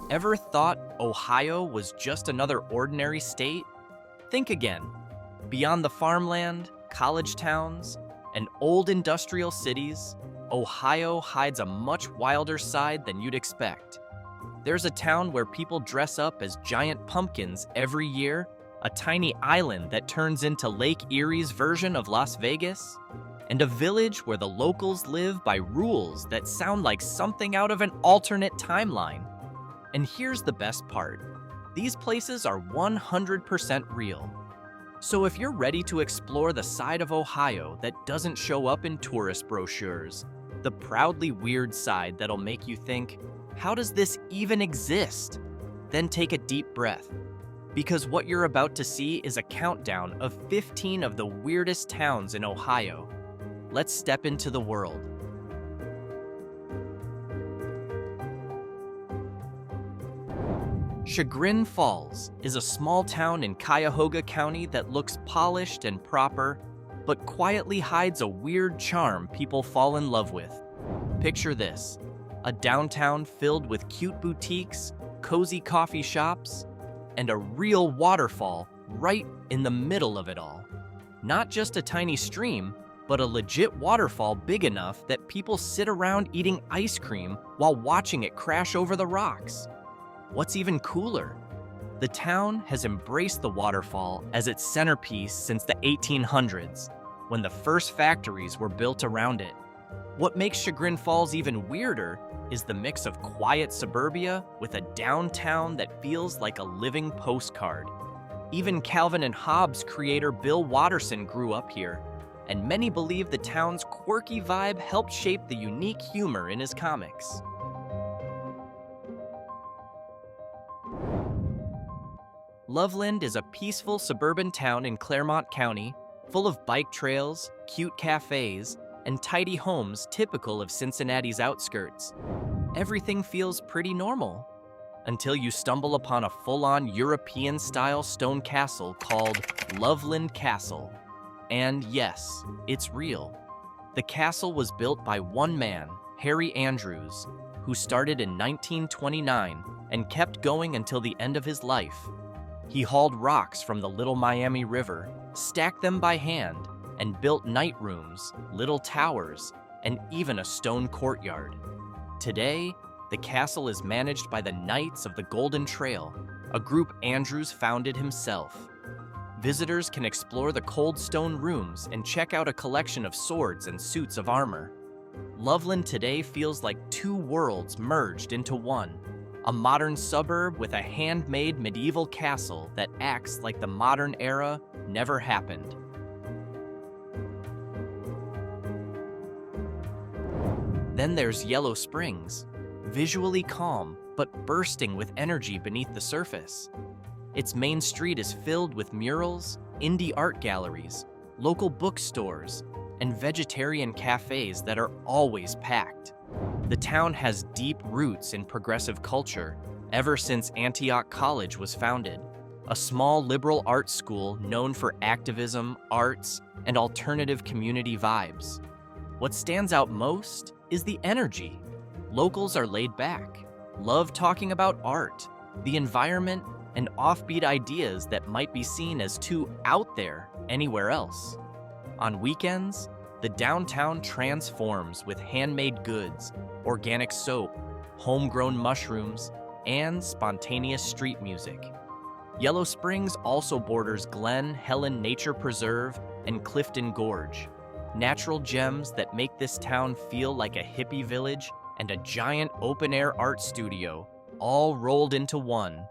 Ever thought Ohio was just another ordinary state? Think again. Beyond the farmland, college towns, and old industrial cities, Ohio hides a much wilder side than you'd expect. There's a town where people dress up as giant pumpkins every year, a tiny island that turns into Lake Erie's version of Las Vegas, and a village where the locals live by rules that sound like something out of an alternate timeline. And here's the best part. These places are 100% real. So if you're ready to explore the side of Ohio that doesn't show up in tourist brochures, the proudly weird side that'll make you think, how does this even exist? Then take a deep breath. Because what you're about to see is a countdown of 15 of the weirdest towns in Ohio. Let's step into the world. Chagrin Falls is a small town in Cuyahoga County that looks polished and proper, but quietly hides a weird charm people fall in love with. Picture this, a downtown filled with cute boutiques, cozy coffee shops, and a real waterfall right in the middle of it all. Not just a tiny stream, but a legit waterfall big enough that people sit around eating ice cream while watching it crash over the rocks. What's even cooler, the town has embraced the waterfall as its centerpiece since the 1800s, when the first factories were built around it. What makes Chagrin Falls even weirder is the mix of quiet suburbia with a downtown that feels like a living postcard. Even Calvin and Hobbes creator Bill Watterson grew up here, and many believe the town's quirky vibe helped shape the unique humor in his comics. Loveland is a peaceful suburban town in Claremont County, full of bike trails, cute cafes, and tidy homes typical of Cincinnati's outskirts. Everything feels pretty normal, until you stumble upon a full-on European-style stone castle called Loveland Castle. And yes, it's real. The castle was built by one man, Harry Andrews, who started in 1929 and kept going until the end of his life. He hauled rocks from the Little Miami River, stacked them by hand, and built night rooms, little towers, and even a stone courtyard. Today, the castle is managed by the Knights of the Golden Trail, a group Andrews founded himself. Visitors can explore the cold stone rooms and check out a collection of swords and suits of armor. Loveland today feels like two worlds merged into one. A modern suburb with a handmade medieval castle that acts like the modern era never happened. Then there's Yellow Springs, visually calm but bursting with energy beneath the surface. Its main street is filled with murals, indie art galleries, local bookstores, and vegetarian cafes that are always packed. The town has deep roots in progressive culture ever since Antioch College was founded, a small liberal arts school known for activism, arts, and alternative community vibes. What stands out most is the energy. Locals are laid back, love talking about art, the environment, and offbeat ideas that might be seen as too out there anywhere else. On weekends, the downtown transforms with handmade goods, organic soap, homegrown mushrooms, and spontaneous street music. Yellow Springs also borders Glen Helen Nature Preserve and Clifton Gorge, natural gems that make this town feel like a hippie village and a giant open-air art studio, all rolled into one.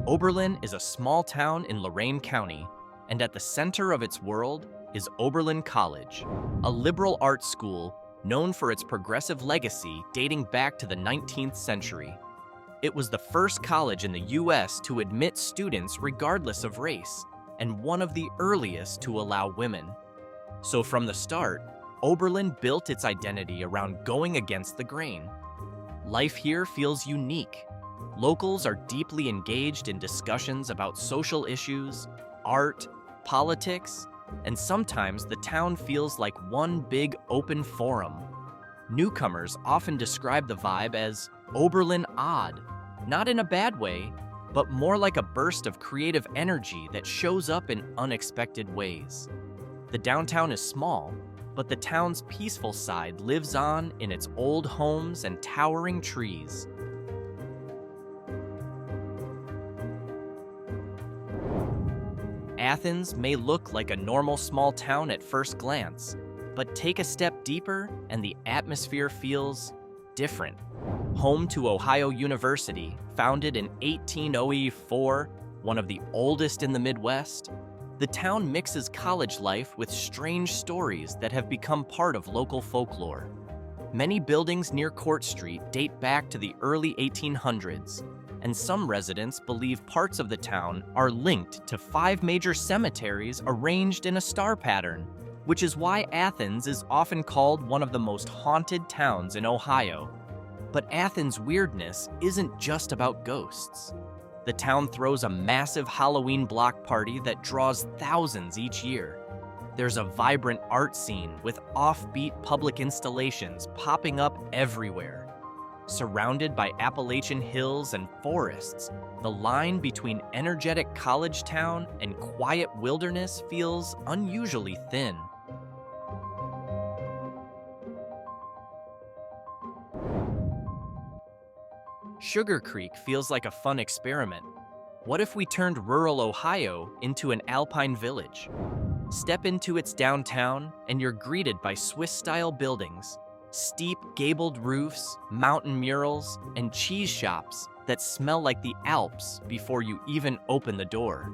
Oberlin is a small town in Lorain County, and at the center of its world is Oberlin College, a liberal arts school known for its progressive legacy dating back to the 19th century. It was the first college in the U.S. to admit students regardless of race, and one of the earliest to allow women. So from the start, Oberlin built its identity around going against the grain. Life here feels unique. Locals are deeply engaged in discussions about social issues, art, politics, and sometimes the town feels like one big open forum. Newcomers often describe the vibe as Oberlin odd, not in a bad way, but more like a burst of creative energy that shows up in unexpected ways. The downtown is small, but the town's peaceful side lives on in its old homes and towering trees. Athens may look like a normal small town at first glance, but take a step deeper and the atmosphere feels different. Home to Ohio University, founded in 1804, one of the oldest in the Midwest, the town mixes college life with strange stories that have become part of local folklore. Many buildings near Court Street date back to the early 1800s, and some residents believe parts of the town are linked to 5 major cemeteries arranged in a star pattern, which is why Athens is often called one of the most haunted towns in Ohio. But Athens' weirdness isn't just about ghosts. The town throws a massive Halloween block party that draws thousands each year. There's a vibrant art scene with offbeat public installations popping up everywhere. Surrounded by Appalachian hills and forests, the line between energetic college town and quiet wilderness feels unusually thin. Sugarcreek feels like a fun experiment. What if we turned rural Ohio into an alpine village? Step into its downtown, and you're greeted by Swiss-style buildings, steep gabled roofs, mountain murals, and cheese shops that smell like the Alps before you even open the door.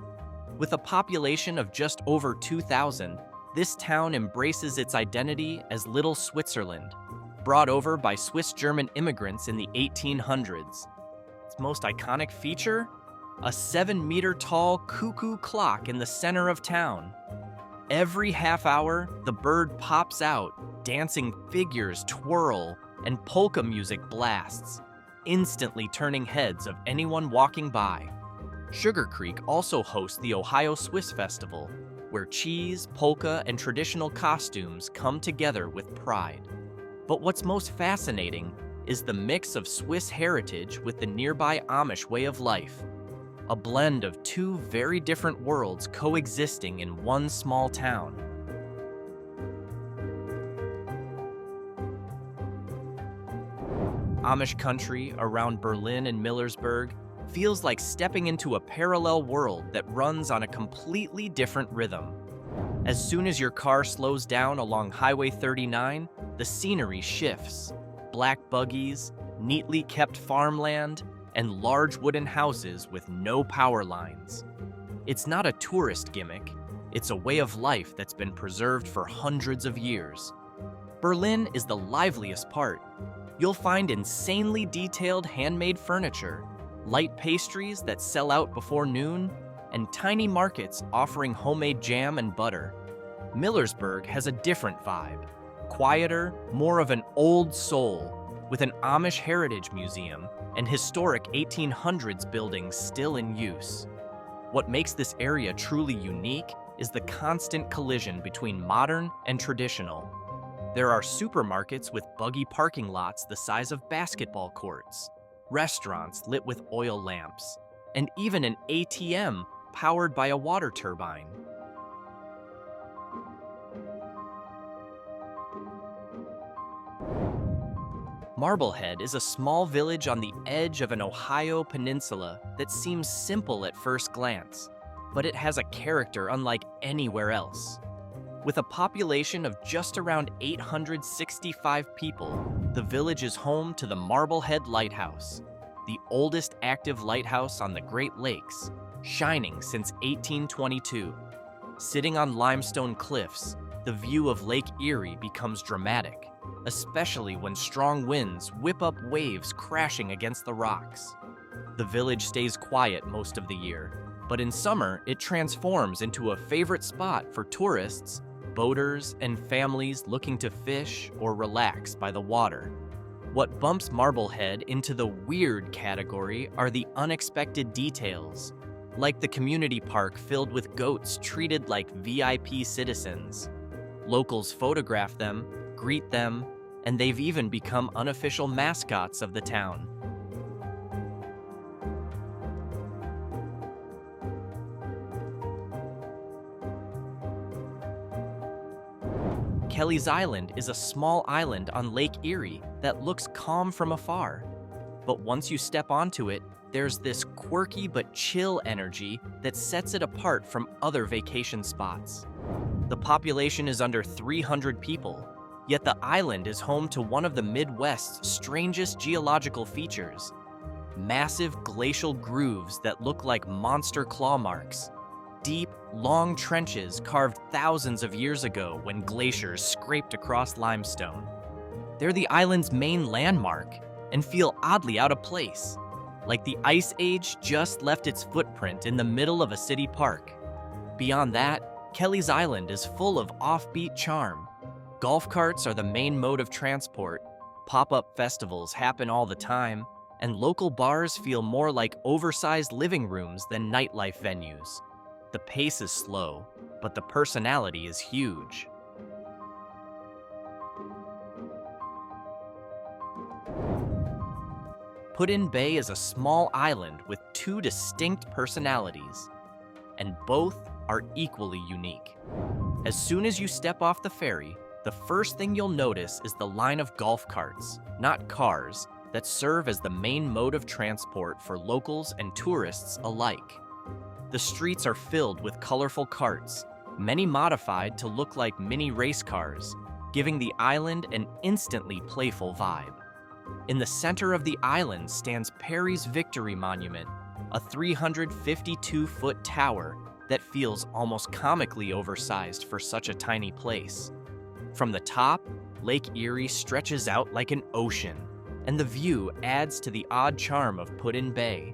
With a population of just over 2,000, this town embraces its identity as Little Switzerland, brought over by Swiss-German immigrants in the 1800s. Its most iconic feature? A 7-meter-tall cuckoo clock in the center of town. Every half hour, the bird pops out, dancing figures twirl, and polka music blasts, instantly turning heads of anyone walking by. Sugarcreek also hosts the Ohio Swiss Festival, where cheese, polka, and traditional costumes come together with pride. But what's most fascinating is the mix of Swiss heritage with the nearby Amish way of life. A blend of 2 very different worlds coexisting in one small town. Amish Country around Berlin and Millersburg feels like stepping into a parallel world that runs on a completely different rhythm. As soon as your car slows down along Highway 39, the scenery shifts. Black buggies, neatly kept farmland, and large wooden houses with no power lines. It's not a tourist gimmick, it's a way of life that's been preserved for hundreds of years. Berlin is the liveliest part. You'll find insanely detailed handmade furniture, light pastries that sell out before noon, and tiny markets offering homemade jam and butter. Millersburg has a different vibe, quieter, more of an old soul, with an Amish heritage museum and historic 1800s buildings still in use. What makes this area truly unique is the constant collision between modern and traditional. There are supermarkets with buggy parking lots the size of basketball courts, restaurants lit with oil lamps, and even an ATM powered by a water turbine. Marblehead is a small village on the edge of an Ohio peninsula that seems simple at first glance, but it has a character unlike anywhere else. With a population of just around 865 people, the village is home to the Marblehead Lighthouse, the oldest active lighthouse on the Great Lakes, shining since 1822. Sitting on limestone cliffs, the view of Lake Erie becomes dramatic, especially when strong winds whip up waves crashing against the rocks. The village stays quiet most of the year, but in summer it transforms into a favorite spot for tourists, boaters, and families looking to fish or relax by the water. What bumps Marblehead into the weird category are the unexpected details, like the community park filled with goats treated like VIP citizens. Locals photograph them, greet them, and they've even become unofficial mascots of the town. Kelleys Island is a small island on Lake Erie that looks calm from afar. But once you step onto it, there's this quirky but chill energy that sets it apart from other vacation spots. The population is under 300 people, yet the island is home to one of the Midwest's strangest geological features: massive glacial grooves that look like monster claw marks. Deep, long trenches carved thousands of years ago when glaciers scraped across limestone. They're the island's main landmark and feel oddly out of place, like the Ice Age just left its footprint in the middle of a city park. Beyond that, Kelleys Island is full of offbeat charm. Golf carts are the main mode of transport, pop-up festivals happen all the time, and local bars feel more like oversized living rooms than nightlife venues. The pace is slow, but the personality is huge. Put-in Bay is a small island with two distinct personalities, and both are equally unique. As soon as you step off the ferry, the first thing you'll notice is the line of golf carts, not cars, that serve as the main mode of transport for locals and tourists alike. The streets are filled with colorful carts, many modified to look like mini race cars, giving the island an instantly playful vibe. In the center of the island stands Perry's Victory Monument, a 352-foot tower that feels almost comically oversized for such a tiny place. From the top, Lake Erie stretches out like an ocean, and the view adds to the odd charm of Put-in Bay.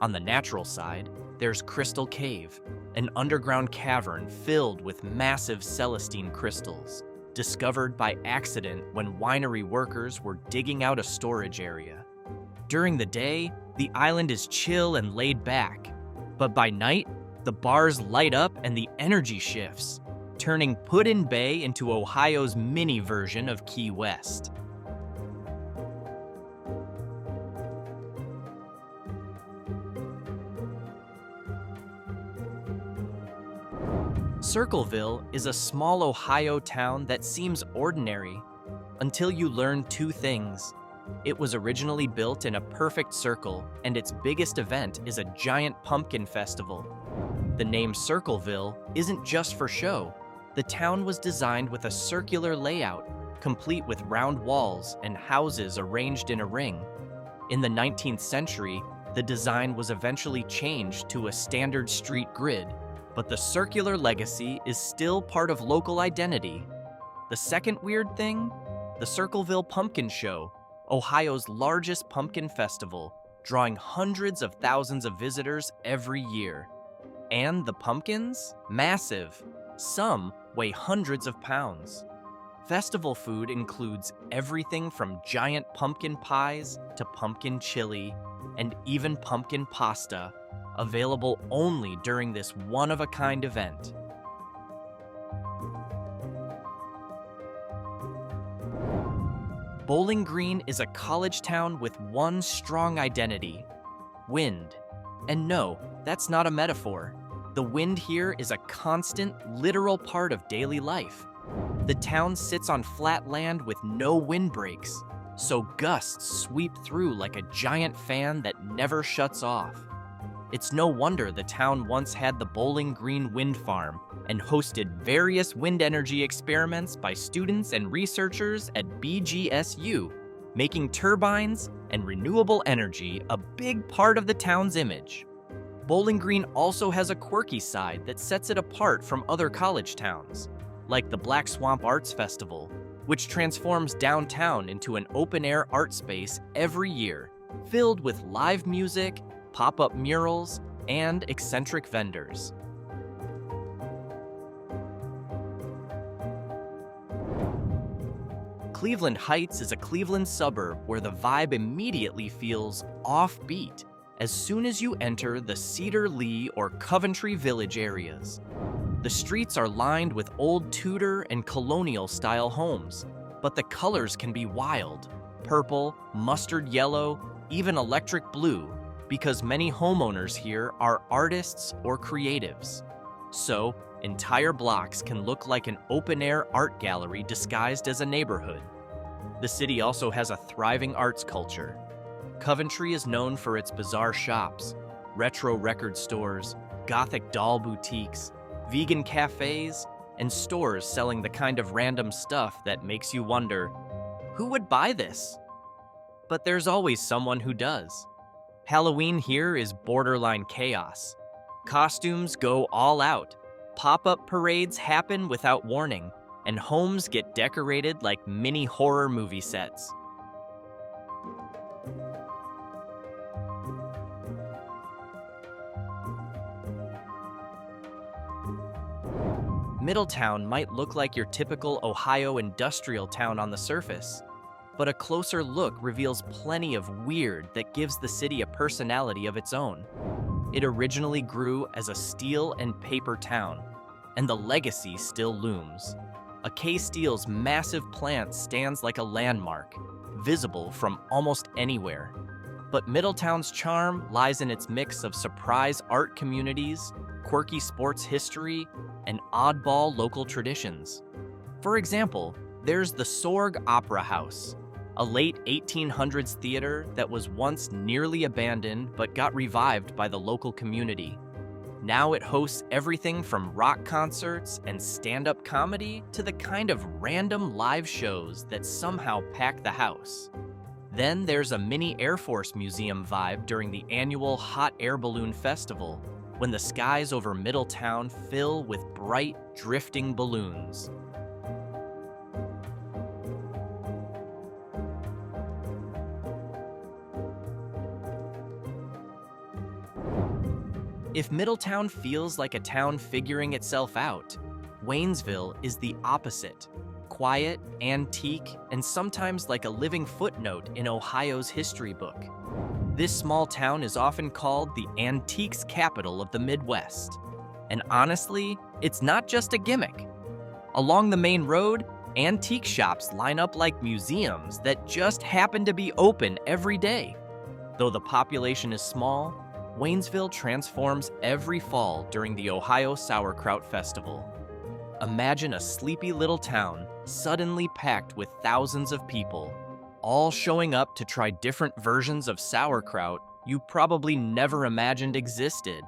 On the natural side, there's Crystal Cave, an underground cavern filled with massive Celestine crystals, discovered by accident when winery workers were digging out a storage area. During the day, the island is chill and laid back, but by night, the bars light up and the energy shifts, turning Put-in Bay into Ohio's mini version of Key West. Circleville is a small Ohio town that seems ordinary until you learn two things. It was originally built in a perfect circle, and its biggest event is a giant pumpkin festival. The name Circleville isn't just for show. The town was designed with a circular layout, complete with round walls and houses arranged in a ring. In the 19th century, the design was eventually changed to a standard street grid, but the circular legacy is still part of local identity. The second weird thing? The Circleville Pumpkin Show, Ohio's largest pumpkin festival, drawing hundreds of thousands of visitors every year. And the pumpkins? Massive. Some weigh hundreds of pounds. Festival food includes everything from giant pumpkin pies to pumpkin chili, and even pumpkin pasta, available only during this one-of-a-kind event. Bowling Green is a college town with one strong identity: wind. And no, that's not a metaphor. The wind here is a constant, literal part of daily life. The town sits on flat land with no windbreaks, so gusts sweep through like a giant fan that never shuts off. It's no wonder the town once had the Bowling Green Wind Farm and hosted various wind energy experiments by students and researchers at BGSU, making turbines and renewable energy a big part of the town's image. Bowling Green also has a quirky side that sets it apart from other college towns, like the Black Swamp Arts Festival, which transforms downtown into an open-air art space every year, filled with live music, pop-up murals, and eccentric vendors. Cleveland Heights is a Cleveland suburb where the vibe immediately feels offbeat as soon as you enter the Cedar Lee or Coventry Village areas. The streets are lined with old Tudor and colonial-style homes, but the colors can be wild: purple, mustard yellow, even electric blue, because many homeowners here are artists or creatives. So, entire blocks can look like an open-air art gallery disguised as a neighborhood. The city also has a thriving arts culture. Coventry is known for its bizarre shops, retro record stores, Gothic doll boutiques, vegan cafes, and stores selling the kind of random stuff that makes you wonder, who would buy this? But there's always someone who does. Halloween here is borderline chaos. Costumes go all out, pop-up parades happen without warning, and homes get decorated like mini horror movie sets. Middletown might look like your typical Ohio industrial town on the surface, but a closer look reveals plenty of weird that gives the city a personality of its own. It originally grew as a steel and paper town, and the legacy still looms. A K Steel's massive plant stands like a landmark, visible from almost anywhere. But Middletown's charm lies in its mix of surprise art communities, quirky sports history, and oddball local traditions. For example, there's the Sorg Opera House, a late 1800s theater that was once nearly abandoned but got revived by the local community. Now it hosts everything from rock concerts and stand-up comedy to the kind of random live shows that somehow pack the house. Then there's a mini Air Force Museum vibe during the annual Hot Air Balloon Festival, when the skies over Middletown fill with bright, drifting balloons. If Middletown feels like a town figuring itself out, Waynesville is the opposite: quiet, antique, and sometimes like a living footnote in Ohio's history book. This small town is often called the antiques capital of the Midwest. And honestly, it's not just a gimmick. Along the main road, antique shops line up like museums that just happen to be open every day. Though the population is small, Waynesville transforms every fall during the Ohio Sauerkraut Festival. Imagine a sleepy little town suddenly packed with thousands of people, all showing up to try different versions of sauerkraut you probably never imagined existed